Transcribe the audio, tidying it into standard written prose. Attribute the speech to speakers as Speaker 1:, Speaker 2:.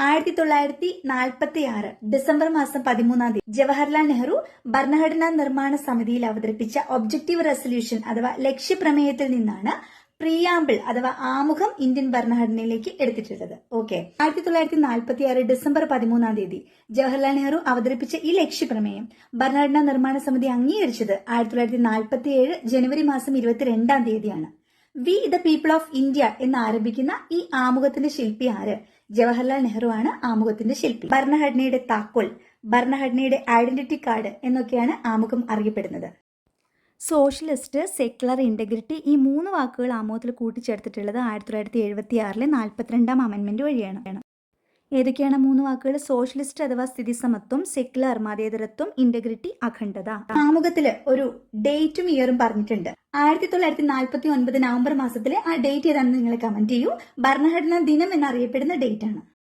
Speaker 1: 1946 December മാസം 13 ജവഹർലാൽ നെഹ്റു ഭരണഘടനാ നിർമ്മാണ സമിതിയിൽ അവതരിപ്പിച്ച ഒബ്ജക്റ്റീവ് റെസൊല്യൂഷൻ അഥവാ ലക്ഷ്യപ്രമേയത്തിൽ നിന്നാണ് പ്രിയാമ്പിൾ അഥവാ ആമുഖം ഇന്ത്യൻ ഭരണഘടനയിലേക്ക് എടുത്തിട്ടുള്ളത്. ഓക്കെ, 1946 ഡിസംബർ 13 ജവഹർലാൽ നെഹ്റു അവതരിപ്പിച്ച ഈ ലക്ഷ്യപ്രമേയം ഭരണഘടനാ നിർമ്മാണ സമിതി അംഗീകരിച്ചത് 1947 ജനുവരി മാസം 22 we the people of India എന്ന് ആരംഭിക്കുന്ന ഈ ആമുഖത്തിന്റെ ശില്പി ആര്? ജവഹർലാൽ നെഹ്റു ആണ് ആമുഖത്തിന്റെ ശില്പി. ഭരണഘടനയുടെ താക്കോൽ, ഭരണഘടനയുടെ ഐഡന്റിറ്റി കാർഡ് എന്നൊക്കെയാണ് ആമുഖം അറിയപ്പെടുന്നത്. സോഷ്യലിസ്റ്റ്, സെക്യുലർ, ഇന്റഗ്രിറ്റി ഈ 3 വാക്കുകൾ ആമുഖത്തിൽ കൂട്ടിച്ചേർത്തിട്ടുള്ളത് 1976 42ാം അമെൻമെന്റ് വഴിയാണ്. ഏതൊക്കെയാണ് 3 വാക്കുകൾ? സോഷ്യലിസ്റ്റ് അഥവാ സ്ഥിതിസമത്വം, സെക്യുലർ മതേതരത്വം, ഇന്റഗ്രിറ്റി അഖണ്ഡത. ആമുഖത്തില് ഒരു ഡേറ്റും ഇയറും പറഞ്ഞിട്ടുണ്ട്. 1949 നവംബർ മാസത്തിലെ ആ ഡേറ്റ് ഏതാണെന്ന് നിങ്ങൾ കമന്റ് ചെയ്യൂ. ഭരണഘടനാ ദിനം എന്നറിയപ്പെടുന്ന ഡേറ്റ് ആണ്.